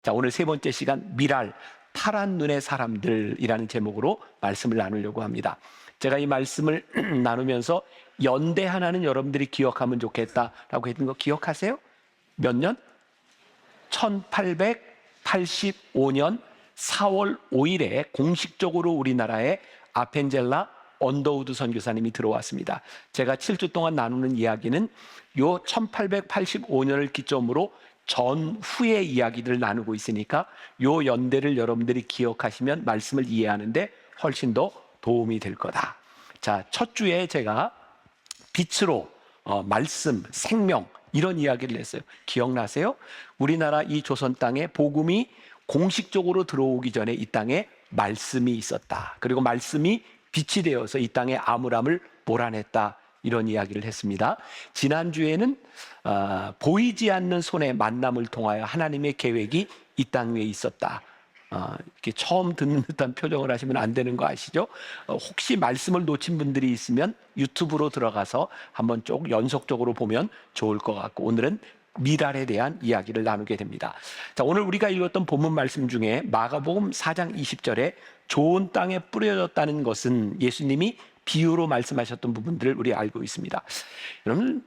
자, 오늘 세 번째 시간 미랄 파란 눈의 사람들이라는 제목으로 말씀을 나누려고 합니다. 제가 이 말씀을 나누면서 연대 하나는 여러분들이 기억하면 좋겠다라고 했던 거 기억하세요? 몇 년? 1885년 4월 5일에 공식적으로 우리나라에 아펜젤라 언더우드 선교사님이 들어왔습니다. 제가 7주 동안 나누는 이야기는 요 1885년을 기점으로 전후의 이야기들을 나누고 있으니까 요 연대를 여러분들이 기억하시면 말씀을 이해하는데 훨씬 더 도움이 될 거다. 자, 첫 주에 제가 빛으로 말씀, 생명 이런 이야기를 했어요. 기억나세요? 우리나라 이 조선 땅에 복음이 공식적으로 들어오기 전에 이 땅에 말씀이 있었다. 그리고 말씀이 빛이 되어서 이 땅에 암울함을 몰아냈다. 이런 이야기를 했습니다. 지난주에는 보이지 않는 손의 만남을 통하여 하나님의 계획이 이 땅 위에 있었다. 이렇게 처음 듣는 듯한 표정을 하시면 안 되는 거 아시죠? 혹시 말씀을 놓친 분들이 있으면 유튜브로 들어가서 한번 쭉 연속적으로 보면 좋을 것 같고, 오늘은 미랄에 대한 이야기를 나누게 됩니다. 자, 오늘 우리가 읽었던 본문 말씀 중에 마가복음 4장 20절에 좋은 땅에 뿌려졌다는 것은 예수님이 비유로 말씀하셨던 부분들을 우리 알고 있습니다. 여러분,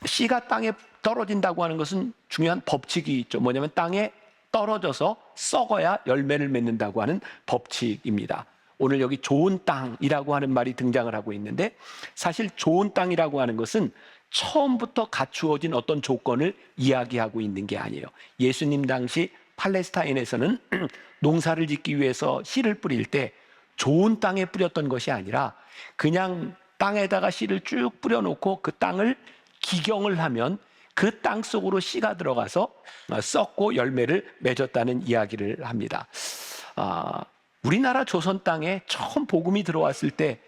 씨가 땅에 떨어진다고 하는 것은 중요한 법칙이 있죠. 뭐냐면 땅에 떨어져서 썩어야 열매를 맺는다고 하는 법칙입니다. 오늘 여기 좋은 땅이라고 하는 말이 등장을 하고 있는데, 사실 좋은 땅이라고 하는 것은 처음부터 갖추어진 어떤 조건을 이야기하고 있는 게 아니에요. 예수님 당시 팔레스타인에서는 농사를 짓기 위해서 씨를 뿌릴 때 좋은 땅에 뿌렸던 것이 아니라 그냥 땅에다가 씨를 쭉 뿌려놓고 그 땅을 기경을 하면 그 땅 속으로 씨가 들어가서 썩고 열매를 맺었다는 이야기를 합니다. 우리나라 조선 땅에 처음 복음이 들어왔을 때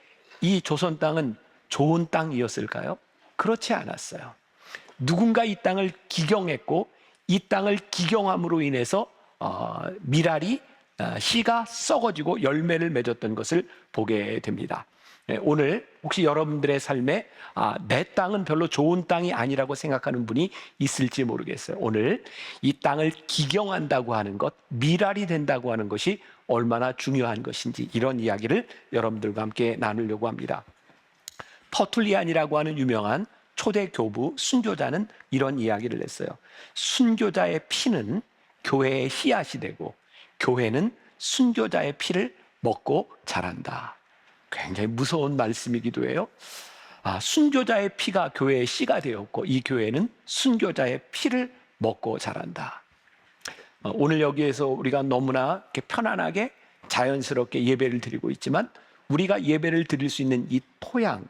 이 조선 땅은 좋은 땅이었을까요? 그렇지 않았어요. 누군가 이 땅을 기경했고, 이 땅을 기경함으로 인해서 미랄이 씨가 썩어지고 열매를 맺었던 것을 보게 됩니다. 오늘 혹시 여러분들의 삶에 내 땅은 별로 좋은 땅이 아니라고 생각하는 분이 있을지 모르겠어요. 오늘 이 땅을 기경한다고 하는 것, 미랄이 된다고 하는 것이 얼마나 중요한 것인지, 이런 이야기를 여러분들과 함께 나누려고 합니다. 터툴리안이라고 하는 유명한 초대 교부 순교자는 이런 이야기를 했어요. 순교자의 피는 교회의 씨앗이 되고, 교회는 순교자의 피를 먹고 자란다. 굉장히 무서운 말씀이기도 해요. 순교자의 피가 교회의 씨가 되었고, 이 교회는 순교자의 피를 먹고 자란다. 오늘 여기에서 우리가 너무나 이렇게 편안하게 자연스럽게 예배를 드리고 있지만, 우리가 예배를 드릴 수 있는 이 토양,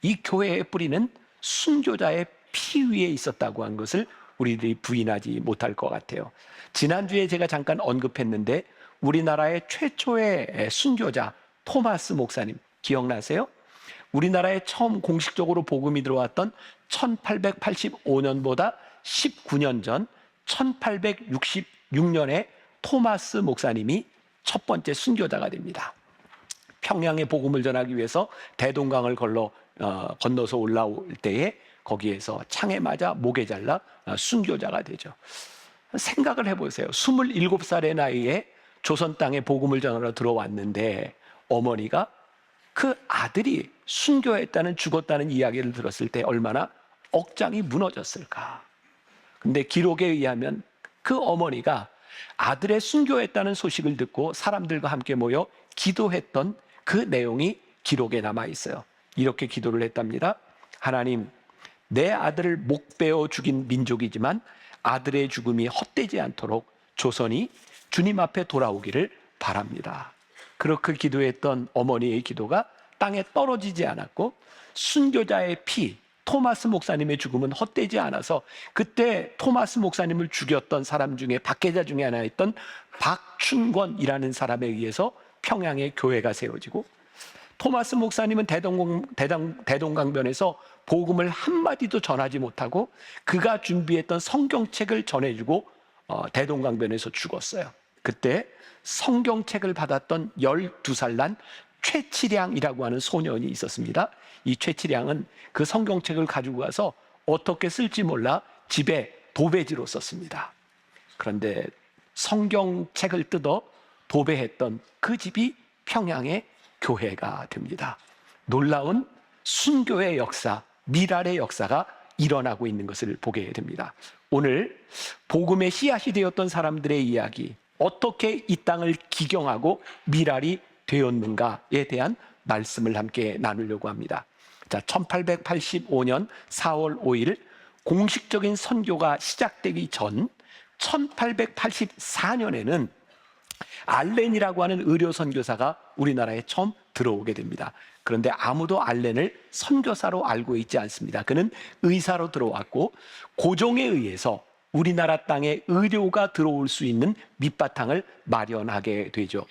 이 교회의 뿌리는 순교자의 피 위에 있었다고 한 것을 우리들이 부인하지 못할 것 같아요. 지난주에 제가 잠깐 언급했는데, 우리나라의 최초의 순교자 토마스 목사님 기억나세요? 우리나라에 처음 공식적으로 복음이 들어왔던 1885년보다 19년 전 1866년에 토마스 목사님이 첫 번째 순교자가 됩니다. 평양에 복음을 전하기 위해서 대동강을 건너서 올라올 때에 거기에서 창에 맞아 목에 잘라 순교자가 되죠. 생각을 해보세요. 27살의 나이에 조선 땅에 복음을 전하러 들어왔는데, 어머니가 그 아들이 순교했다는, 죽었다는 이야기를 들었을 때 얼마나 억장이 무너졌을까. 근데 기록에 의하면 그 어머니가 아들의 순교했다는 소식을 듣고 사람들과 함께 모여 기도했던 그 내용이 기록에 남아 있어요. 이렇게 기도를 했답니다. 하나님, 내 아들을 목베어 죽인 민족이지만 아들의 죽음이 헛되지 않도록 조선이 주님 앞에 돌아오기를 바랍니다. 그렇게 기도했던 어머니의 기도가 땅에 떨어지지 않았고, 순교자의 피, 토마스 목사님의 죽음은 헛되지 않아서 그때 토마스 목사님을 죽였던 사람 중에 박해자 중에 하나였던 박춘권이라는 사람에 의해서 평양에 교회가 세워지고, 토마스 목사님은 대동강변에서 복음을 한마디도 전하지 못하고 그가 준비했던 성경책을 전해주고 대동강변에서 죽었어요. 그때 성경책을 받았던 12살 난 최치량이라고 하는 소년이 있었습니다. 이 최치량은 그 성경책을 가지고 가서 어떻게 쓸지 몰라 집에 도배지로 썼습니다. 그런데 성경책을 뜯어 도배했던 그 집이 평양의 교회가 됩니다. 놀라운 순교의 역사, 미랄의 역사가 일어나고 있는 것을 보게 됩니다. 오늘 복음의 씨앗이 되었던 사람들의 이야기, 어떻게 이 땅을 기경하고 미랄이 되었는가에 대한 말씀을 함께 나누려고 합니다. 자, 1885년 4월 5일 공식적인 선교가 시작되기 전 1884년에는 알렌이라고 하는 의료 선교사가 우리나라에 처음 들어오게 됩니다. 그런데 아무도 알렌을 선교사로 알고 있지 않습니다. 그는 의사로 들어왔고 고종에 의해서 우리나라 땅에 의료가 들어올 수 있는 밑바탕을 마련하게 되죠.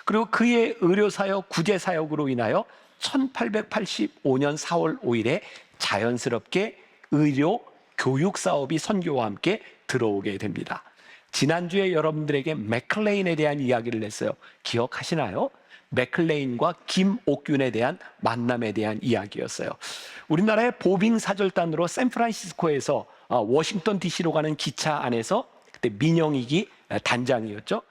그리고 그의 의료사역, 구제사역으로 인하여 1885년 4월 5일에 자연스럽게 의료 교육 사업이 선교와 함께 들어오게 됩니다. 지난주에 여러분들에게 맥클레인에 대한 이야기를 했어요. 기억하시나요? 맥클레인과 김옥균에 대한 만남에 대한 이야기였어요. 우리나라의 보빙 사절단으로 샌프란시스코에서 워싱턴 DC로 가는 기차 안에서 그때 민영익이 단장이었죠.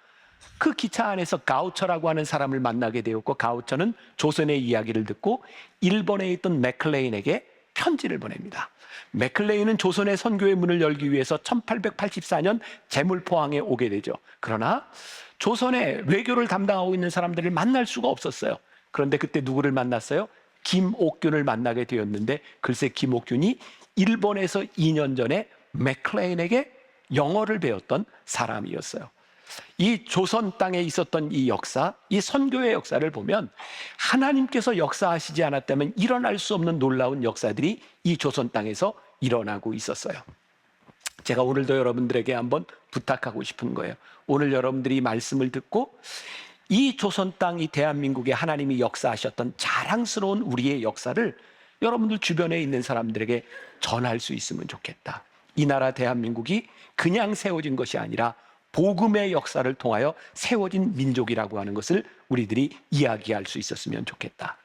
그 기차 안에서 가우처라고 하는 사람을 만나게 되었고, 가우처는 조선의 이야기를 듣고 일본에 있던 맥클레인에게 편지를 보냅니다. 맥클레인은 조선의 선교의 문을 열기 위해서 1884년 제물포항에 오게 되죠. 그러나 조선의 외교를 담당하고 있는 사람들을 만날 수가 없었어요. 그런데 그때 누구를 만났어요? 김옥균을 만나게 되었는데, 글쎄 김옥균이 일본에서 2년 전에 맥클레인에게 영어를 배웠던 사람이었어요. 이 조선 땅에 있었던 이 역사, 이 선교의 역사를 보면 하나님께서 역사하시지 않았다면 일어날 수 없는 놀라운 역사들이 이 조선 땅에서 일어나고 있었어요. 제가 오늘도 여러분들에게 한번 부탁하고 싶은 거예요. 오늘 여러분들이 말씀을 듣고 이 조선 땅, 이 대한민국에 하나님이 역사하셨던 자랑스러운 우리의 역사를 여러분들 주변에 있는 사람들에게 전할 수 있으면 좋겠다. 이 나라 대한민국이 그냥 세워진 것이 아니라 복음의 역사를 통하여 세워진 민족이라고 하는 것을 우리들이 이야기할 수 있었으면 좋겠다.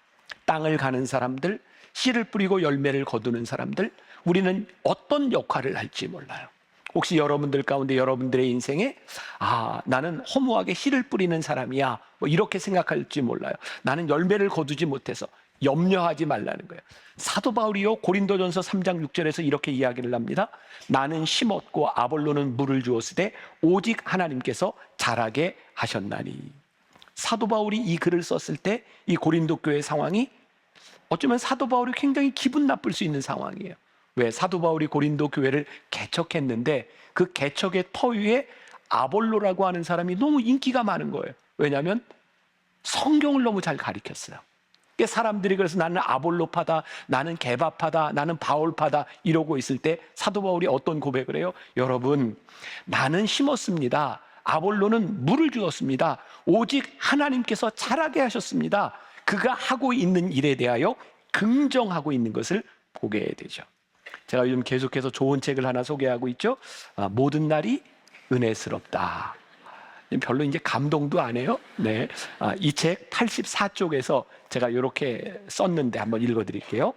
땅을 가는 사람들, 씨를 뿌리고 열매를 거두는 사람들, 우리는 어떤 역할을 할지 몰라요. 혹시 여러분들 가운데 여러분들의 인생에 나는 허무하게 씨를 뿌리는 사람이야, 뭐 이렇게 생각할지 몰라요. 나는 열매를 거두지 못해서 염려하지 말라는 거예요. 사도 바울이요 고린도전서 3장 6절에서 이렇게 이야기를 합니다. 나는 심었고 아볼로는 물을 주었으되 오직 하나님께서 자라게 하셨나니. 사도 바울이 이 글을 썼을 때 이 고린도 교회 상황이 어쩌면 사도 바울이 굉장히 기분 나쁠 수 있는 상황이에요. 왜? 사도 바울이 고린도 교회를 개척했는데 그 개척의 터 위에 아볼로라고 하는 사람이 너무 인기가 많은 거예요. 왜냐하면 성경을 너무 잘 가르쳤어요. 사람들이 그래서 나는 아볼로파다, 나는 게바파다, 나는 바울파다 이러고 있을 때 사도 바울이 어떤 고백을 해요? 여러분, 나는 심었습니다. 아볼로는 물을 주었습니다. 오직 하나님께서 자라게 하셨습니다. 그가 하고 있는 일에 대하여 긍정하고 있는 것을 보게 되죠. 제가 요즘 계속해서 좋은 책을 하나 소개하고 있죠. 모든 날이 은혜스럽다. 별로 이제 감동도 안 해요. 네, 이 책 84쪽에서 제가 이렇게 썼는데 한번 읽어드릴게요.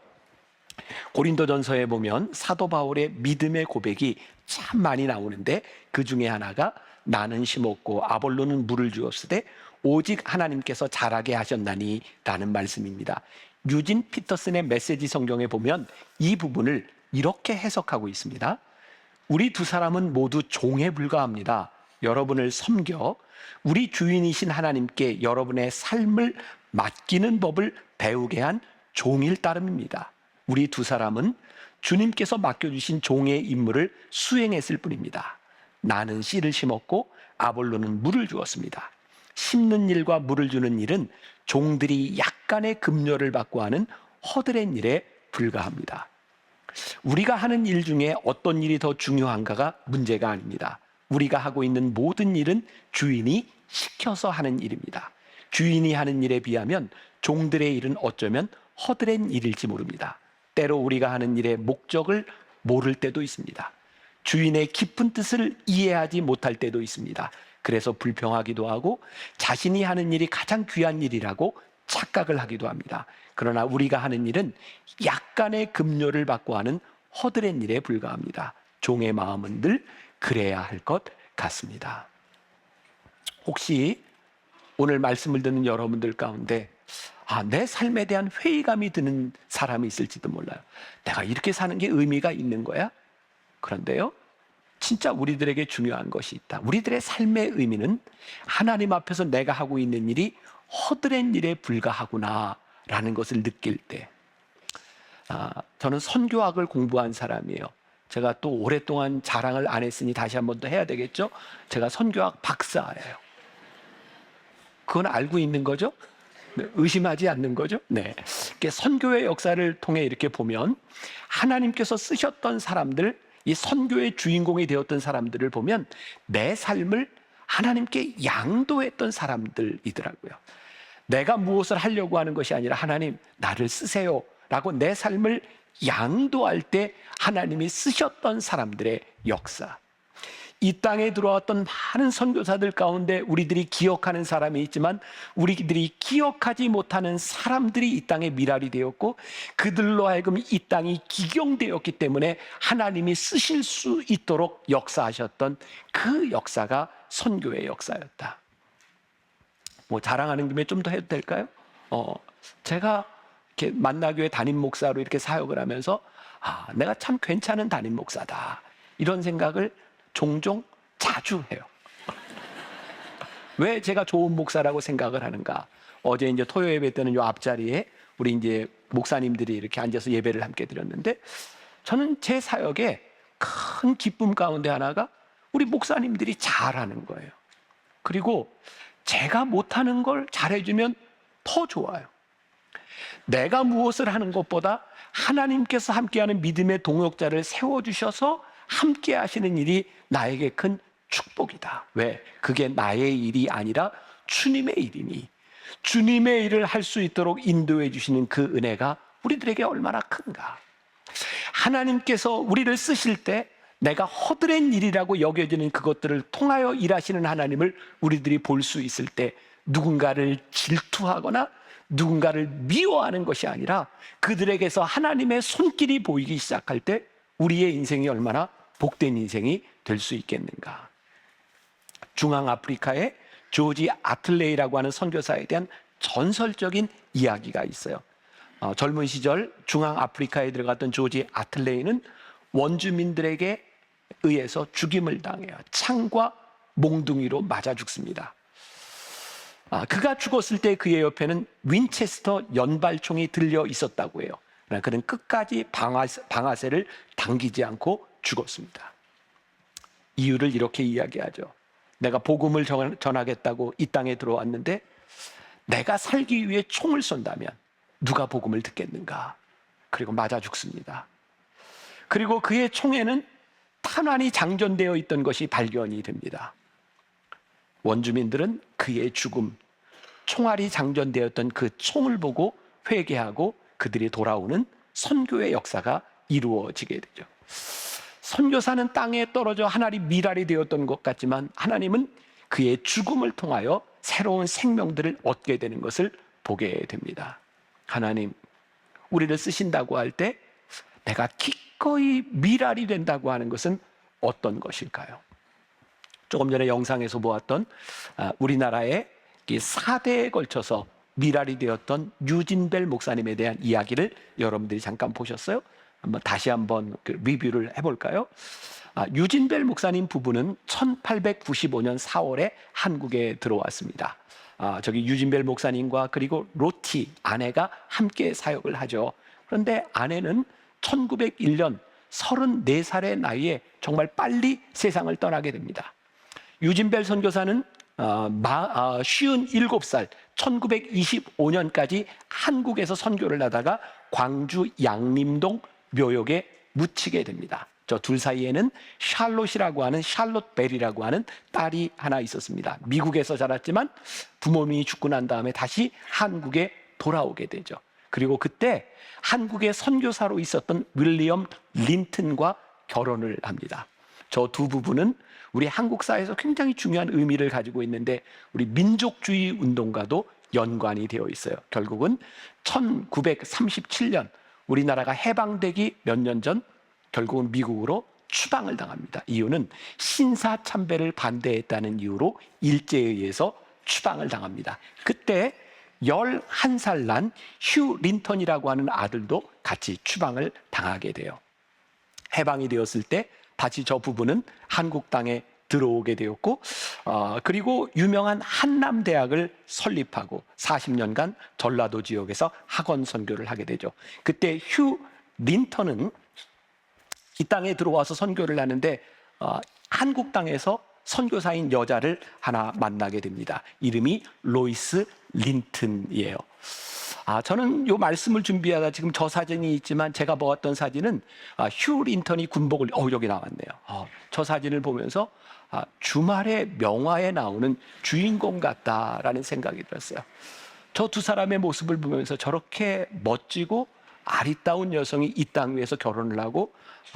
고린도전서에 보면 사도 바울의 믿음의 고백이 참 많이 나오는데 그 중에 하나가 나는 심었고 아볼로는 물을 주었으되 오직 하나님께서 자라게 하셨나니 라는 말씀입니다. 유진 피터슨의 메시지 성경에 보면 이 부분을 이렇게 해석하고 있습니다. 우리 두 사람은 모두 종에 불과합니다. 여러분을 섬겨 우리 주인이신 하나님께 여러분의 삶을 맡기는 법을 배우게 한 종일 따름입니다. 우리 두 사람은 주님께서 맡겨주신 종의 임무를 수행했을 뿐입니다. 나는 씨를 심었고 아볼로는 물을 주었습니다. 심는 일과 물을 주는 일은 종들이 약간의 급료를 받고 하는 허드렛 일에 불과합니다. 우리가 하는 일 중에 어떤 일이 더 중요한가가 문제가 아닙니다. 우리가 하고 있는 모든 일은 주인이 시켜서 하는 일입니다. 주인이 하는 일에 비하면 종들의 일은 어쩌면 허드렛 일일지 모릅니다. 때로 우리가 하는 일의 목적을 모를 때도 있습니다. 주인의 깊은 뜻을 이해하지 못할 때도 있습니다. 그래서 불평하기도 하고 자신이 하는 일이 가장 귀한 일이라고 착각을 하기도 합니다. 그러나 우리가 하는 일은 약간의 급료를 받고 하는 허드렛 일에 불과합니다. 종의 마음은 늘 그래야 할 것 같습니다. 혹시 오늘 말씀을 듣는 여러분들 가운데 내 삶에 대한 회의감이 드는 사람이 있을지도 몰라요. 내가 이렇게 사는 게 의미가 있는 거야? 그런데요, 진짜 우리들에게 중요한 것이 있다. 우리들의 삶의 의미는 하나님 앞에서 내가 하고 있는 일이 허드렛 일에 불과하구나라는 것을 느낄 때, 저는 선교학을 공부한 사람이에요. 제가 또 오랫동안 자랑을 안 했으니 다시 한 번 더 해야 되겠죠? 제가 선교학 박사예요. 그건 알고 있는 거죠? 네, 의심하지 않는 거죠? 네. 선교의 역사를 통해 이렇게 보면 하나님께서 쓰셨던 사람들, 이 선교의 주인공이 되었던 사람들을 보면 내 삶을 하나님께 양도했던 사람들이더라고요. 내가 무엇을 하려고 하는 것이 아니라 하나님 나를 쓰세요 라고 내 삶을 양도할 때 하나님이 쓰셨던 사람들의 역사. 이 땅에 들어왔던 많은 선교사들 가운데 우리들이 기억하는 사람이 있지만 우리들이 기억하지 못하는 사람들이 이 땅에 미랄이 되었고 그들로 하여금 이 땅이 기경되었기 때문에 하나님이 쓰실 수 있도록 역사하셨던 그 역사가 선교의 역사였다. 뭐 자랑하는 김에 좀 더 해도 될까요? 제가 이렇게 만나교회 담임 목사로 이렇게 사역을 하면서 내가 참 괜찮은 담임 목사다 이런 생각을 종종 자주 해요. 왜 제가 좋은 목사라고 생각을 하는가? 어제 이제 토요 예배 때는 요 앞자리에 우리 이제 목사님들이 이렇게 앉아서 예배를 함께 드렸는데 저는 제 사역에 큰 기쁨 가운데 하나가 우리 목사님들이 잘하는 거예요. 그리고 제가 못하는 걸 잘해주면 더 좋아요. 내가 무엇을 하는 것보다 하나님께서 함께하는 믿음의 동역자를 세워주셔서 함께 하시는 일이 나에게 큰 축복이다. 왜? 그게 나의 일이 아니라 주님의 일이니 주님의 일을 할 수 있도록 인도해 주시는 그 은혜가 우리들에게 얼마나 큰가. 하나님께서 우리를 쓰실 때 내가 허드렛 일이라고 여겨지는 그것들을 통하여 일하시는 하나님을 우리들이 볼 수 있을 때 누군가를 질투하거나 누군가를 미워하는 것이 아니라 그들에게서 하나님의 손길이 보이기 시작할 때 우리의 인생이 얼마나 복된 인생이 될 수 있겠는가. 중앙아프리카의 조지 아틀레이라고 하는 선교사에 대한 전설적인 이야기가 있어요. 젊은 시절 중앙아프리카에 들어갔던 조지 아틀레이는 원주민들에게 의해서 죽임을 당해요. 창과 몽둥이로 맞아 죽습니다. 그가 죽었을 때 그의 옆에는 윈체스터 연발총이 들려 있었다고 해요. 그러나 그는 끝까지 방아쇠를 당기지 않고 죽었습니다. 이유를 이렇게 이야기하죠. 내가 복음을 전하겠다고 이 땅에 들어왔는데 내가 살기 위해 총을 쏜다면 누가 복음을 듣겠는가? 그리고 맞아 죽습니다. 그리고 그의 총에는 탄환이 장전되어 있던 것이 발견이 됩니다. 원주민들은 그의 죽음, 총알이 장전되었던 그 총을 보고 회개하고 그들이 돌아오는 선교의 역사가 이루어지게 되죠. 선교사는 땅에 떨어져 하나님 미랄이 되었던 것 같지만 하나님은 그의 죽음을 통하여 새로운 생명들을 얻게 되는 것을 보게 됩니다. 하나님, 우리를 쓰신다고 할 때 내가 기꺼이 미랄이 된다고 하는 것은 어떤 것일까요? 조금 전에 영상에서 보았던 우리나라의 4대에 걸쳐서 미랄이 되었던 유진벨 목사님에 대한 이야기를 여러분들이 잠깐 보셨어요? 다시 한번 리뷰를 해볼까요? 유진벨 목사님 부부는 1895년 4월에 한국에 들어왔습니다. 저기 유진벨 목사님과 그리고 로티 아내가 함께 사역을 하죠. 그런데 아내는 1901년 34살의 나이에 정말 빨리 세상을 떠나게 됩니다. 유진벨 선교사는 57살 1925년까지 한국에서 선교를 하다가 광주 양림동 묘역에 묻히게 됩니다. 저 둘 사이에는 샬롯이라고 하는 샬롯 베리라고 하는 딸이 하나 있었습니다. 미국에서 자랐지만 부모님이 죽고 난 다음에 다시 한국에 돌아오게 되죠. 그리고 그때 한국의 선교사로 있었던 윌리엄 린튼과 결혼을 합니다. 저 두 부부는 우리 한국 사회에서 굉장히 중요한 의미를 가지고 있는데 우리 민족주의 운동과도 연관이 되어 있어요. 결국은 1937년 우리나라가 해방되기 몇 년 전 결국은 미국으로 추방을 당합니다. 이유는 신사참배를 반대했다는 이유로 일제에 의해서 추방을 당합니다. 그때 11살 난 휴 린턴이라고 하는 아들도 같이 추방을 당하게 돼요. 해방이 되었을 때 다시 저 부부는 한국 땅에 들어오게 되었고, 그리고 유명한 한남대학을 설립하고 40년간 전라도 지역에서 학원 선교를 하게 되죠. 그때 휴 린턴은 이 땅에 들어와서 선교를 하는데 한국 땅에서 선교사인 여자를 하나 만나게 됩니다. 이름이 로이스 린튼이에요. 저는 이 말씀을 준비하다 지금 저 사진이 있지만 제가 보았던 사진은 휴 린턴이 군복을 여기 나왔네요. 저 사진을 보면서 주말에 명화에 나오는 주인공 같다라는 생각이 들었어요. 저 두 사람의 모습을 보면서 저렇게 멋지고 아리따운 여성이 이 땅 위에서 결혼을 하고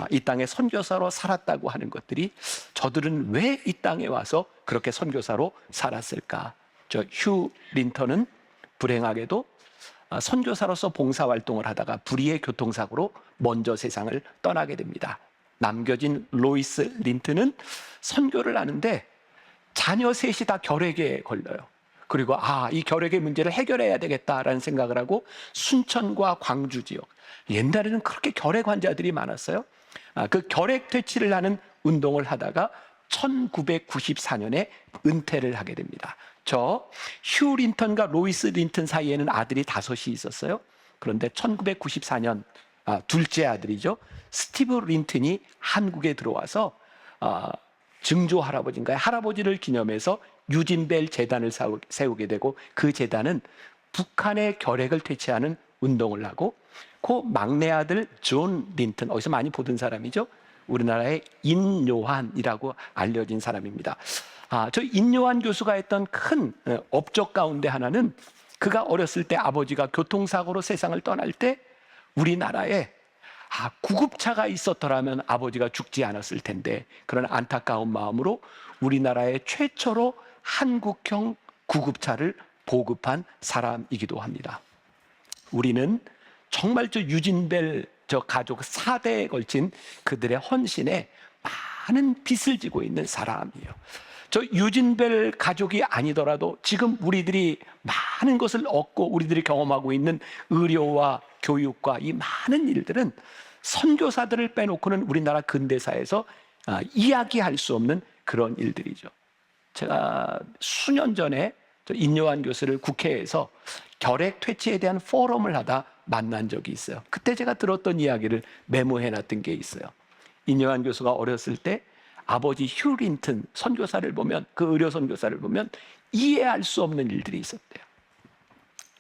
이 땅에 선교사로 살았다고 하는 것들이 저들은 왜 이 땅에 와서 그렇게 선교사로 살았을까? 저 휴 린턴은 불행하게도 선교사로서 봉사활동을 하다가 불의의 교통사고로 먼저 세상을 떠나게 됩니다. 남겨진 로이스 린튼은 선교를 하는데 자녀 셋이 다 결핵에 걸려요. 그리고 이 결핵의 문제를 해결해야 되겠다라는 생각을 하고 순천과 광주 지역, 옛날에는 그렇게 결핵 환자들이 많았어요. 그 결핵 퇴치를 하는 운동을 하다가 1994년에 은퇴를 하게 됩니다. 저 휴 린턴과 로이스 린튼 사이에는 아들이 5이 있었어요. 그런데 1994년 둘째 아들이죠, 스티브 린튼이 한국에 들어와서 증조 할아버지인가요? 할아버지를 기념해서 유진벨 재단을 세우게 되고, 그 재단은 북한의 결핵을 퇴치하는 운동을 하고, 그 막내 아들 존 린튼, 어디서 많이 보던 사람이죠. 우리나라의 인요한이라고 알려진 사람입니다. 저 인요한 교수가 했던 큰 업적 가운데 하나는, 그가 어렸을 때 아버지가 교통사고로 세상을 떠날 때 우리나라에 구급차가 있었더라면 아버지가 죽지 않았을 텐데, 그런 안타까운 마음으로 우리나라의 최초로 한국형 구급차를 보급한 사람이기도 합니다. 우리는 정말 저 유진벨 저 가족 4대에 걸친 그들의 헌신에 많은 빚을 지고 있는 사람이에요. 저 유진벨 가족이 아니더라도 지금 우리들이 많은 것을 얻고 우리들이 경험하고 있는 의료와 교육과 이 많은 일들은 선교사들을 빼놓고는 우리나라 근대사에서 이야기할 수 없는 그런 일들이죠. 제가 수년 전에 인요한 교수를 국회에서 결핵 퇴치에 대한 포럼을 하다 만난 적이 있어요. 그때 제가 들었던 이야기를 메모해놨던 게 있어요. 인요한 교수가 어렸을 때 아버지 휴 린튼 선교사를 보면, 그 의료 선교사를 보면 이해할 수 없는 일들이 있었대요.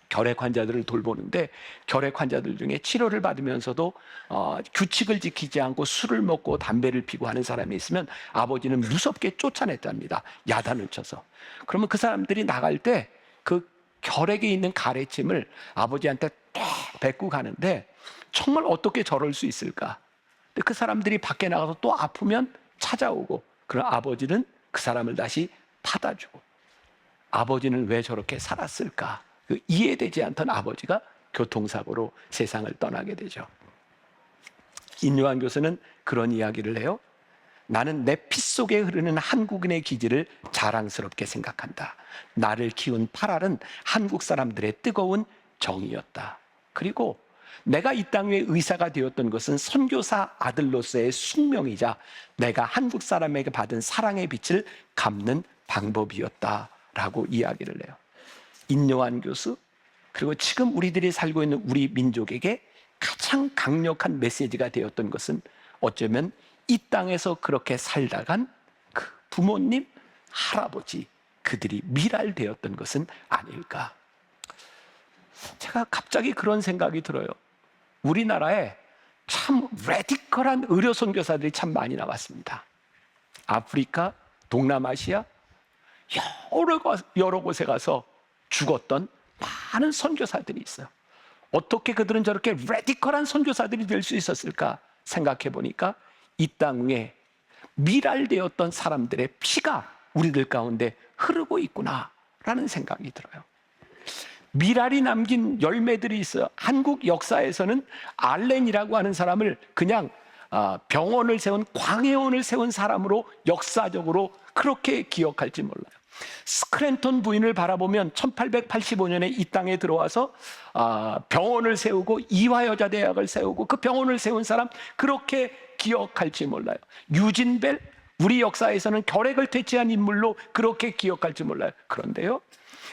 결핵 환자들을 돌보는데 결핵 환자들 중에 치료를 받으면서도 규칙을 지키지 않고 술을 먹고 담배를 피고 하는 사람이 있으면 아버지는 무섭게 쫓아냈답니다. 야단을 쳐서. 그러면 그 사람들이 나갈 때 그 결핵에 있는 가래침을 아버지한테 딱 뱉고 가는데, 정말 어떻게 저럴 수 있을까? 근데 그 사람들이 밖에 나가서 또 아프면 찾아오고, 그럼 아버지는 그 사람을 다시 받아주고. 아버지는 왜 저렇게 살았을까? 그 이해되지 않던 아버지가 교통사고로 세상을 떠나게 되죠. 인요한 교수는 그런 이야기를 해요. 나는 내 피 속에 흐르는 한국인의 기질을 자랑스럽게 생각한다. 나를 키운 8알은 한국 사람들의 뜨거운 정이었다. 그리고 내가 이 땅 위에 의사가 되었던 것은 선교사 아들로서의 숙명이자 내가 한국 사람에게 받은 사랑의 빛을 갚는 방법이었다라고 이야기를 해요. 인요한 교수, 그리고 지금 우리들이 살고 있는 우리 민족에게 가장 강력한 메시지가 되었던 것은 어쩌면 이 땅에서 그렇게 살다간 그 부모님, 할아버지, 그들이 미랄되었던 것은 아닐까. 제가 갑자기 그런 생각이 들어요. 우리나라에 참 레디컬한 의료 선교사들이 참 많이 나왔습니다. 아프리카, 동남아시아 여러 곳에 가서 죽었던 많은 선교사들이 있어요. 어떻게 그들은 저렇게 레디컬한 선교사들이 될 수 있었을까 생각해 보니까 이 땅 위에 미랄되었던 사람들의 피가 우리들 가운데 흐르고 있구나라는 생각이 들어요. 미랄이 남긴 열매들이 있어요. 한국 역사에서는 알렌이라고 하는 사람을 그냥 병원을 세운, 광해원을 세운 사람으로 역사적으로 그렇게 기억할지 몰라요. 스크랜턴 부인을 바라보면 1885년에 이 땅에 들어와서 병원을 세우고 이화여자대학을 세우고 그 병원을 세운 사람 그렇게 기억할지 몰라요. 유진벨, 우리 역사에서는 결핵을 퇴치한 인물로 그렇게 기억할지 몰라요. 그런데요,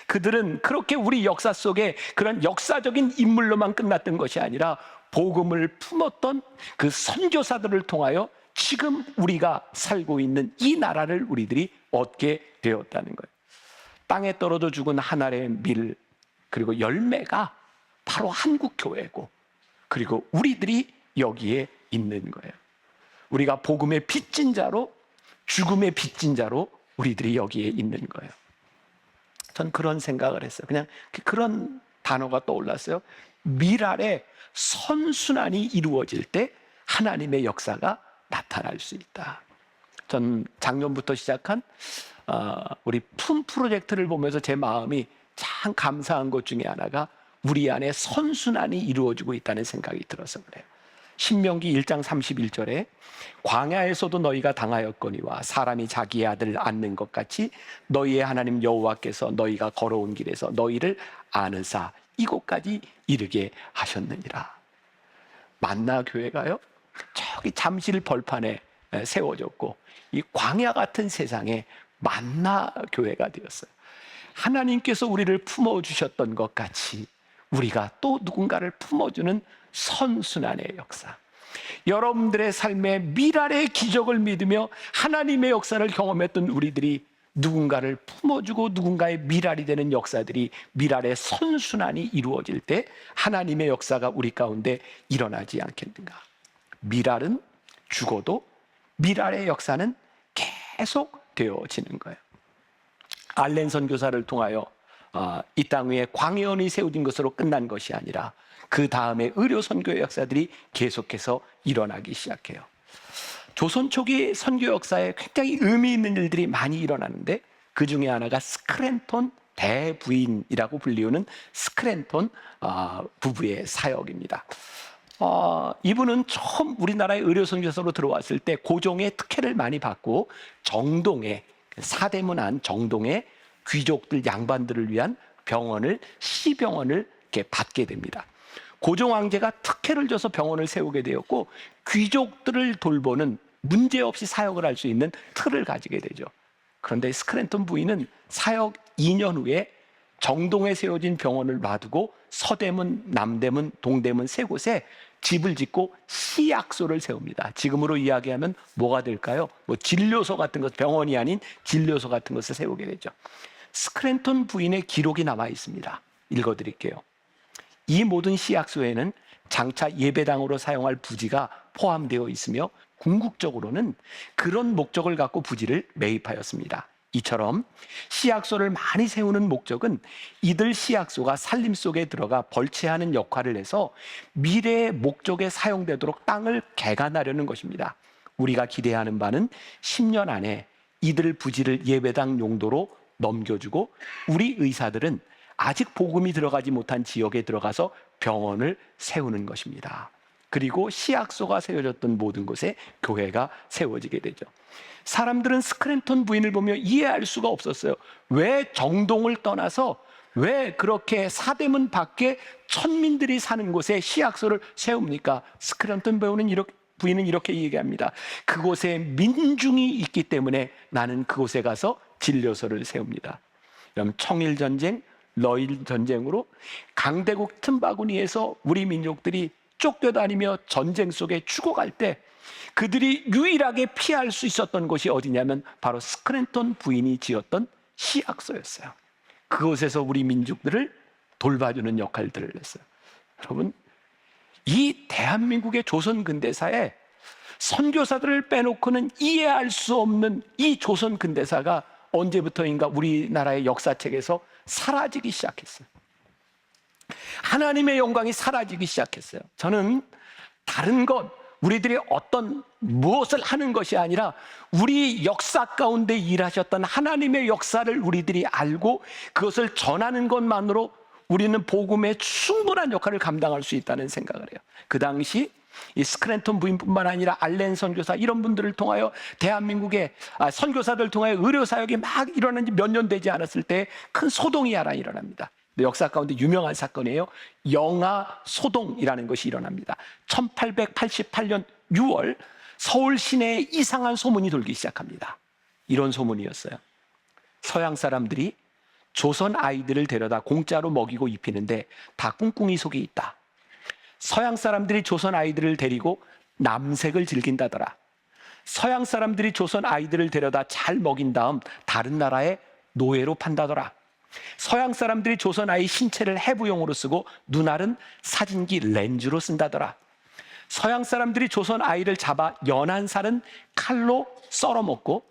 그들은 그렇게 우리 역사 속에 그런 역사적인 인물로만 끝났던 것이 아니라 복음을 품었던 그 선교사들을 통하여 지금 우리가 살고 있는 이 나라를 우리들이 얻게 되었다는 거예요. 땅에 떨어져 죽은 한 알의 밀, 그리고 열매가 바로 한국 교회고, 그리고 우리들이 여기에 있는 거예요. 우리가 복음의 빚진 자로, 죽음의 빚진 자로 우리들이 여기에 있는 거예요. 전 그런 생각을 했어요. 그냥 그런 단어가 떠올랐어요. 밀 아래 선순환이 이루어질 때 하나님의 역사가 나타날 수 있다. 전 작년부터 시작한 우리 품 프로젝트를 보면서 제 마음이 참 감사한 것 중에 하나가 우리 안에 선순환이 이루어지고 있다는 생각이 들어서 그래요. 신명기 1장 31절에 광야에서도 너희가 당하였거니와 사람이 자기의 아들을 낳는 것 같이 너희의 하나님 여호와께서 너희가 걸어온 길에서 너희를 아느사 이곳까지 이르게 하셨느니라. 만나 교회가요, 저기 잠실 벌판에 세워졌고 이 광야 같은 세상에 만나 교회가 되었어요. 하나님께서 우리를 품어주셨던 것 같이 우리가 또 누군가를 품어주는 선순환의 역사. 여러분들의 삶에 미랄의 기적을 믿으며 하나님의 역사를 경험했던 우리들이 누군가를 품어주고 누군가의 미랄이 되는 역사들이, 미랄의 선순환이 이루어질 때 하나님의 역사가 우리 가운데 일어나지 않겠는가. 미랄은 죽어도 미랄의 역사는 계속 되어지는 거예요. 알렌 선교사를 통하여 이 땅 위에 광해원이 세워진 것으로 끝난 것이 아니라 그 다음에 의료 선교의 역사들이 계속해서 일어나기 시작해요. 조선 초기 선교 역사에 굉장히 의미 있는 일들이 많이 일어나는데 그 중에 하나가 스크랜턴 대부인이라고 불리우는 스크랜턴 부부의 사역입니다. 이분은 처음 우리나라의 의료 선교사로 들어왔을 때 고종의 특혜를 많이 받고 정동에, 사대문 안 정동에 귀족들, 양반들을 위한 병원을, 시병원을 이렇게 받게 됩니다. 고종 황제가 특혜를 줘서 병원을 세우게 되었고 귀족들을 돌보는, 문제없이 사역을 할 수 있는 틀을 가지게 되죠. 그런데 스크랜턴 부인은 사역 2년 후에 정동에 세워진 병원을 놔두고 서대문, 남대문, 동대문 세 곳에 집을 짓고 시약소를 세웁니다. 지금으로 이야기하면 뭐가 될까요? 진료소 같은 것, 병원이 아닌 진료소 같은 것을 세우게 되죠. 스크랜턴 부인의 기록이 남아 있습니다. 읽어드릴게요. 이 모든 시약소에는 장차 예배당으로 사용할 부지가 포함되어 있으며 궁극적으로는 그런 목적을 갖고 부지를 매입하였습니다. 이처럼 시약소를 많이 세우는 목적은 이들 시약소가 살림 속에 들어가 벌채하는 역할을 해서 미래의 목적에 사용되도록 땅을 개간하려는 것입니다. 우리가 기대하는 바는 10년 안에 이들 부지를 예배당 용도로 넘겨주고 우리 의사들은 아직 복음이 들어가지 못한 지역에 들어가서 병원을 세우는 것입니다. 그리고 시약소가 세워졌던 모든 곳에 교회가 세워지게 되죠. 사람들은 스크랜턴 부인을 보며 이해할 수가 없었어요. 왜 정동을 떠나서 왜 그렇게 사대문 밖에 천민들이 사는 곳에 시약소를 세웁니까? 스크랜턴 부인은 이렇게 얘기합니다. 그곳에 민중이 있기 때문에 나는 그곳에 가서 진료소를 세웁니다. 그럼 청일전쟁, 러일전쟁으로 강대국 틈바구니에서 우리 민족들이 쫓겨다니며 전쟁 속에 죽어갈 때 그들이 유일하게 피할 수 있었던 곳이 어디냐면 바로 스크랜턴 부인이 지었던 시약소였어요. 그곳에서 우리 민족들을 돌봐주는 역할들을 했어요. 여러분, 이 대한민국의 조선 근대사에 선교사들을 빼놓고는 이해할 수 없는 이 조선 근대사가 언제부터인가 우리나라의 역사책에서 사라지기 시작했어요. 하나님의 영광이 사라지기 시작했어요. 저는 다른 것, 우리들이 어떤 무엇을 하는 것이 아니라 우리 역사 가운데 일하셨던 하나님의 역사를 우리들이 알고 그것을 전하는 것만으로 우리는 복음의 충분한 역할을 감당할 수 있다는 생각을 해요. 그 당시 이 스크랜턴 부인뿐만 아니라 알렌 선교사 이런 분들을 통하여 대한민국의 선교사들 통하여 의료 사역이 막 일어난 지 몇 년 되지 않았을 때 큰 소동이 하나 일어납니다. 역사 가운데 유명한 사건이에요. 영아 소동이라는 것이 일어납니다. 1888년 6월 서울 시내에 이상한 소문이 돌기 시작합니다. 이런 소문이었어요. 서양 사람들이 조선 아이들을 데려다 공짜로 먹이고 입히는데 다 꿍꿍이 속에 있다. 서양 사람들이 조선 아이들을 데리고 남색을 즐긴다더라. 서양 사람들이 조선 아이들을 데려다 잘 먹인 다음 다른 나라에 노예로 판다더라. 서양 사람들이 조선 아이 신체를 해부용으로 쓰고 눈알은 사진기 렌즈로 쓴다더라. 서양 사람들이 조선 아이를 잡아 연한 살은 칼로 썰어 먹고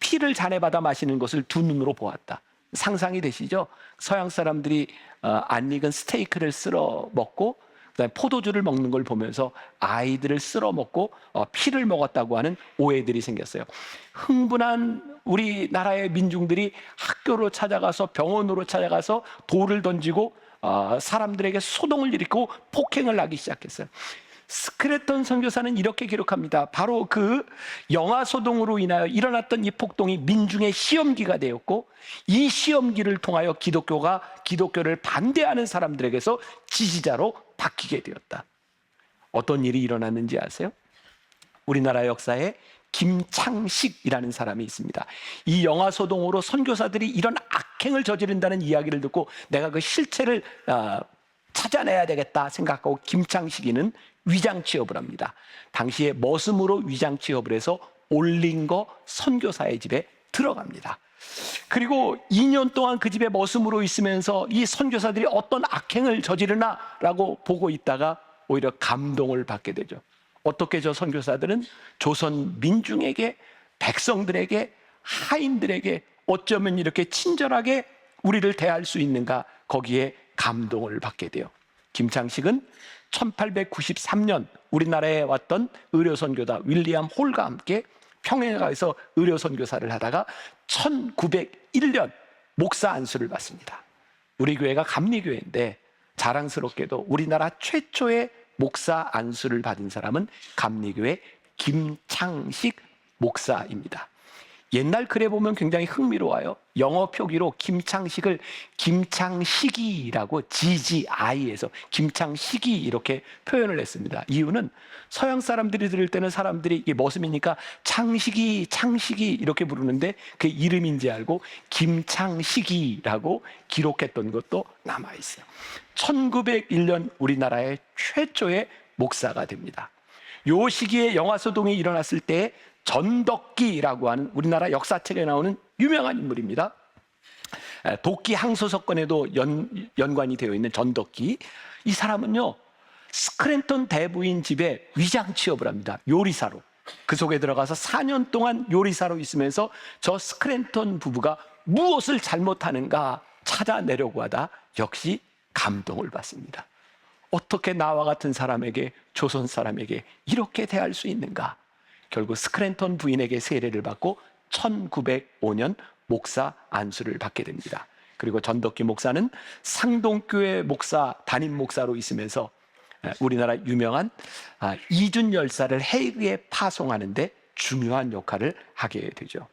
피를 잔해받아 마시는 것을 두 눈으로 보았다. 상상이 되시죠? 서양 사람들이 안 익은 스테이크를 쓸어 먹고 그다음에 포도주를 먹는 걸 보면서 아이들을 쓸어 먹고 피를 먹었다고 하는 오해들이 생겼어요. 흥분한 우리나라의 민중들이 학교로 찾아가서 병원으로 찾아가서 돌을 던지고 사람들에게 소동을 일으키고 폭행을 하기 시작했어요. 스크래턴 선교사는 이렇게 기록합니다. 바로 그 영아 소동으로 인하여 일어났던 이 폭동이 민중의 시험기가 되었고, 이 시험기를 통하여 기독교를 반대하는 사람들에게서 지지자로 바뀌게 되었다. 어떤 일이 일어났는지 아세요? 우리나라 역사에 김창식이라는 사람이 있습니다. 이 영아 소동으로 선교사들이 이런 악행을 저지른다는 이야기를 듣고 내가 그 실체를 찾아내야 되겠다 생각하고 김창식이는 위장 취업을 합니다. 당시에 머슴으로 위장 취업을 해서 올링거 선교사의 집에 들어갑니다. 그리고 2년 동안 그 집에 머슴으로 있으면서 이 선교사들이 어떤 악행을 저지르나라고 보고 있다가 오히려 감동을 받게 되죠. 어떻게 저 선교사들은 조선 민중에게, 백성들에게, 하인들에게 어쩌면 이렇게 친절하게 우리를 대할 수 있는가, 거기에 감동을 받게 돼요. 김창식은 1893년 우리나라에 왔던 의료선교사 윌리엄 홀과 함께 평양에 가서 의료선교사를 하다가 1901년 목사 안수를 받습니다. 우리 교회가 감리교회인데 자랑스럽게도 우리나라 최초의 목사 안수를 받은 사람은 감리교회 김창식 목사입니다. 옛날 글에 보면 굉장히 흥미로워요. 영어 표기로 김창식을 김창식이라고 GGI에서 김창식이 이렇게 표현을 했습니다. 이유는 서양 사람들이 들을 때는 사람들이 이게 머슴이니까 창식이 이렇게 부르는데 그 이름인지 알고 김창식이라고 기록했던 것도 남아있어요. 1901년 우리나라의 최초의 목사가 됩니다. 요 시기에 영아소동이 일어났을 때 전덕기라고 하는 우리나라 역사책에 나오는 유명한 인물입니다. 도끼 항소석건에도 연관이 되어 있는 전덕기. 이 사람은요, 스크랜턴 대부인 집에 위장 취업을 합니다. 요리사로. 그 속에 들어가서 4년 동안 요리사로 있으면서 저 스크랜턴 부부가 무엇을 잘못하는가 찾아내려고 하다 역시 감동을 받습니다. 어떻게 나와 같은 사람에게, 조선 사람에게 이렇게 대할 수 있는가? 결국 스크랜턴 부인에게 세례를 받고 1905년 목사 안수를 받게 됩니다. 그리고 전덕기 목사는 상동교회 목사, 담임 목사로 있으면서 우리나라 유명한 이준 열사를 해외에 파송하는 데 중요한 역할을 하게 되죠.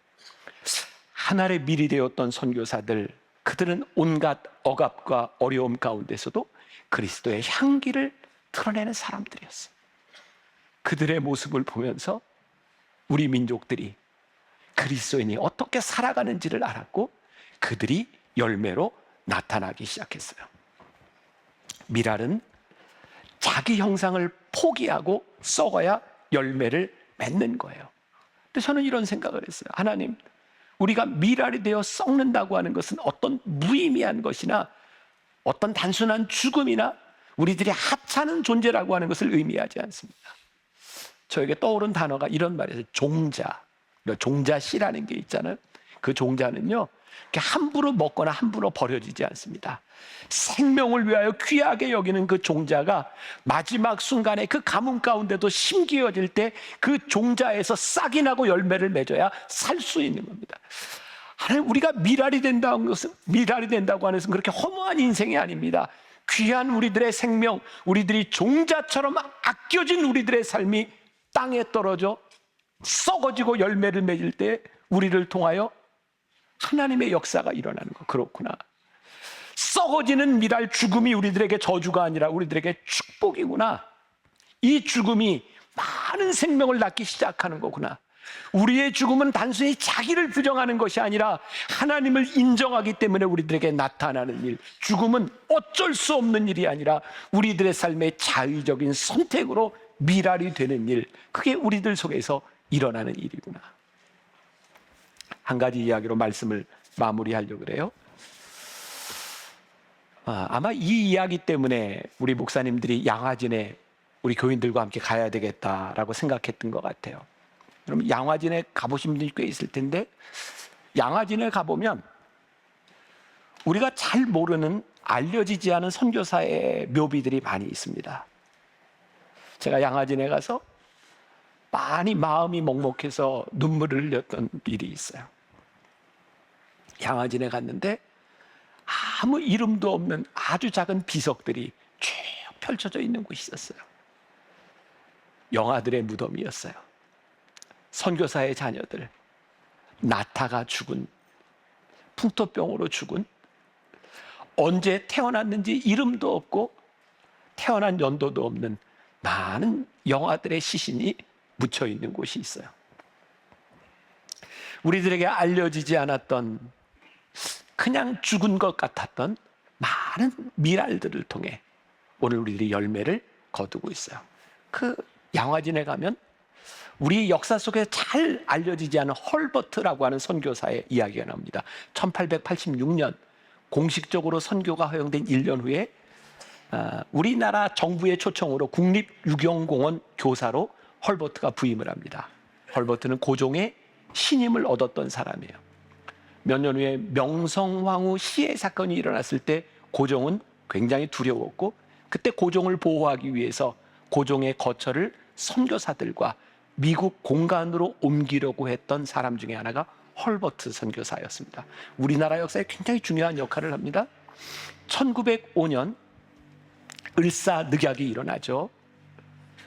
하늘의 밀이 되었던 선교사들, 그들은 온갖 억압과 어려움 가운데서도 그리스도의 향기를 드러내는 사람들이었어요. 그들의 모습을 보면서 우리 민족들이 그리스도인이 어떻게 살아가는지를 알았고 그들이 열매로 나타나기 시작했어요. 미랄은 자기 형상을 포기하고 썩어야 열매를 맺는 거예요. 근데 저는 이런 생각을 했어요. 하나님, 우리가 미랄이 되어 썩는다고 하는 것은 어떤 무의미한 것이나 어떤 단순한 죽음이나 우리들이 하찮은 존재라고 하는 것을 의미하지 않습니다. 저에게 떠오른 단어가 이런 말이에요. 종자. 종자씨라는 게 있잖아요. 그 종자는요, 함부로 먹거나 함부로 버려지지 않습니다. 생명을 위하여 귀하게 여기는 그 종자가 마지막 순간에 그 가뭄 가운데도 심기어질 때 그 종자에서 싹이 나고 열매를 맺어야 살 수 있는 겁니다. 하나님, 우리가 미랄이 된다고 하는 것은 그렇게 허무한 인생이 아닙니다. 귀한 우리들의 생명, 우리들이 종자처럼 아껴진 우리들의 삶이 땅에 떨어져 썩어지고 열매를 맺을 때 우리를 통하여 하나님의 역사가 일어나는 거. 그렇구나. 썩어지는 미랄 죽음이 우리들에게 저주가 아니라 우리들에게 축복이구나. 이 죽음이 많은 생명을 낳기 시작하는 거구나. 우리의 죽음은 단순히 자기를 부정하는 것이 아니라 하나님을 인정하기 때문에 우리들에게 나타나는 일. 죽음은 어쩔 수 없는 일이 아니라 우리들의 삶의 자의적인 선택으로 미랄이 되는 일. 그게 우리들 속에서 일어나는 일이구나. 한 가지 이야기로 말씀을 마무리하려고 그래요. 아마 이 이야기 때문에 우리 목사님들이 양화진에 우리 교인들과 함께 가야 되겠다라고 생각했던 것 같아요. 그럼 양화진에 가보신 분들이 꽤 있을 텐데, 양화진에 가보면 우리가 잘 모르는, 알려지지 않은 선교사의 묘비들이 많이 있습니다. 제가 양화진에 가서 많이 마음이 먹먹해서 눈물을 흘렸던 일이 있어요. 양화진에 갔는데 아무 이름도 없는 아주 작은 비석들이 쭉 펼쳐져 있는 곳이 있었어요. 영아들의 무덤이었어요. 선교사의 자녀들, 나타가 죽은, 풍토병으로 죽은, 언제 태어났는지 이름도 없고 태어난 연도도 없는 많은 영아들의 시신이 묻혀 있는 곳이 있어요. 우리들에게 알려지지 않았던, 그냥 죽은 것 같았던 많은 미랄들을 통해 오늘 우리들이 열매를 거두고 있어요. 그 양화진에 가면 우리 역사 속에 잘 알려지지 않은 헐버트라고 하는 선교사의 이야기가 나옵니다. 1886년 공식적으로 선교가 허용된 1년 후에 우리나라 정부의 초청으로 국립유경공원 교사로 헐버트가 부임을 합니다. 헐버트는 고종의 신임을 얻었던 사람이에요. 몇 년 후에 명성황후 시해 사건이 일어났을 때 고종은 굉장히 두려웠고, 그때 고종을 보호하기 위해서 고종의 거처를 선교사들과 미국 공간으로 옮기려고 했던 사람 중에 하나가 헐버트 선교사였습니다. 우리나라 역사에 굉장히 중요한 역할을 합니다. 1905년 을사늑약이 일어나죠.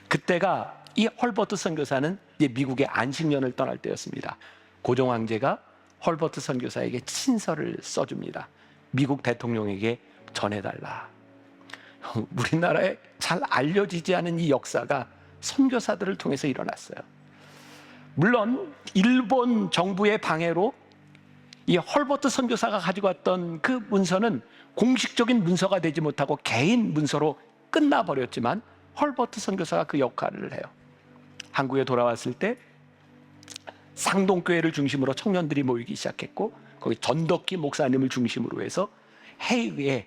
그때가 이 헐버트 선교사는 이제 미국의 안식년을 떠날 때였습니다. 고종 황제가 헐버트 선교사에게 친서를 써줍니다. 미국 대통령에게 전해달라. 우리나라에 잘 알려지지 않은 이 역사가 선교사들을 통해서 일어났어요. 물론 일본 정부의 방해로 이 헐버트 선교사가 가지고 왔던 그 문서는 공식적인 문서가 되지 못하고 개인 문서로 끝나버렸지만 헐버트 선교사가 그 역할을 해요. 한국에 돌아왔을 때 상동교회를 중심으로 청년들이 모이기 시작했고, 거기 전덕기 목사님을 중심으로 해서 해외에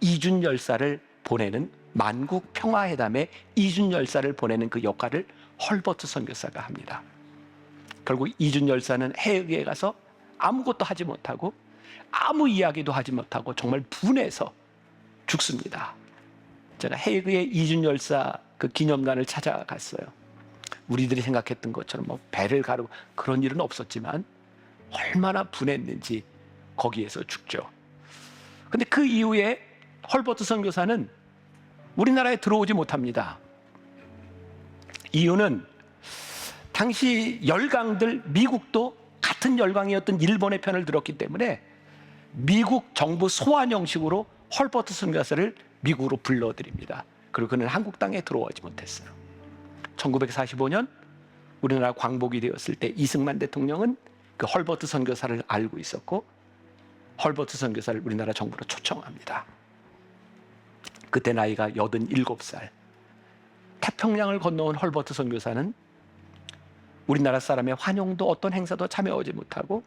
이준 열사를 보내는, 만국 평화회담에 이준 열사를 보내는 그 역할을 헐버트 선교사가 합니다. 결국 이준 열사는 해외에 가서 아무것도 하지 못하고 아무 이야기도 하지 못하고 정말 분해서 죽습니다. 제가 해외의 이준 열사 그 기념관을 찾아갔어요. 우리들이 생각했던 것처럼 뭐 배를 가르고 그런 일은 없었지만 얼마나 분했는지 거기에서 죽죠. 근데 그 이후에 헐버트 선교사는 우리나라에 들어오지 못합니다. 이유는 당시 열강들, 미국도 같은 열강이었던 일본의 편을 들었기 때문에 미국 정부 소환 형식으로 헐버트 선교사를 미국으로 불러들입니다. 그리고 그는 한국 땅에 들어오지 못했어요. 1945년 우리나라 광복이 되었을 때 이승만 대통령은 그 헐버트 선교사를 알고 있었고 헐버트 선교사를 우리나라 정부로 초청합니다. 그때 나이가 87살. 태평양을 건너온 헐버트 선교사는 우리나라 사람의 환영도 어떤 행사도 참여하지 못하고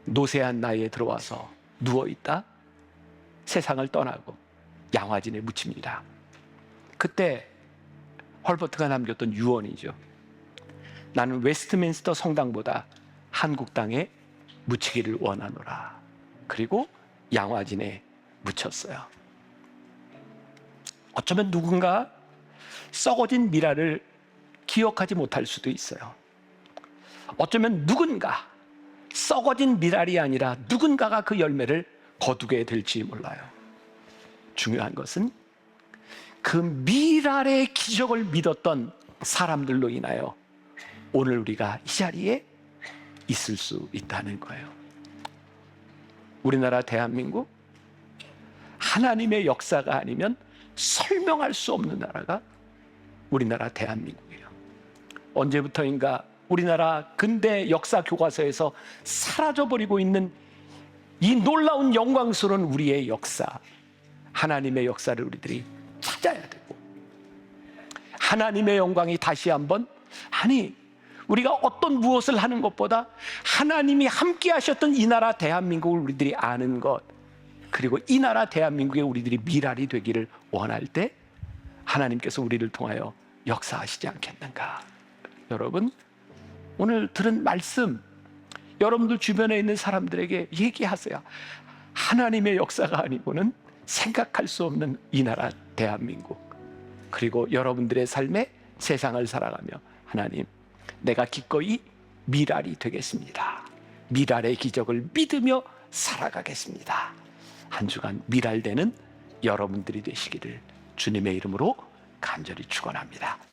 노쇠한 나이에 들어와서 누워있다 세상을 떠나고 양화진에 묻힙니다. 그때 헐버트가 남겼던 유언이죠. 나는 웨스트민스터 성당보다 한국 땅에 묻히기를 원하노라. 그리고 양화진에 묻혔어요. 어쩌면 누군가 썩어진 미랄을 기억하지 못할 수도 있어요. 어쩌면 누군가 썩어진 미랄이 아니라 누군가가 그 열매를 거두게 될지 몰라요. 중요한 것은 그 미랄의 기적을 믿었던 사람들로 인하여 오늘 우리가 이 자리에 있을 수 있다는 거예요. 우리나라 대한민국, 하나님의 역사가 아니면 설명할 수 없는 나라가 우리나라 대한민국이에요. 언제부터인가 우리나라 근대 역사 교과서에서 사라져버리고 있는 이 놀라운 영광스러운 우리의 역사, 하나님의 역사를 우리들이 찾아야 되고, 하나님의 영광이 다시 한번, 우리가 어떤 무엇을 하는 것보다 하나님이 함께 하셨던 이 나라 대한민국을 우리들이 아는 것, 그리고 이 나라 대한민국에 우리들이 미랄이 되기를 원할 때 하나님께서 우리를 통하여 역사하시지 않겠는가. 여러분, 오늘 들은 말씀, 여러분들 주변에 있는 사람들에게 얘기하세요. 하나님의 역사가 아니고는 생각할 수 없는 이 나라 대한민국, 그리고 여러분들의 삶에 세상을 살아가며, 하나님, 내가 기꺼이 미랄이 되겠습니다. 미랄의 기적을 믿으며 살아가겠습니다. 한 주간 미랄되는 여러분들이 되시기를 주님의 이름으로 간절히 축원합니다.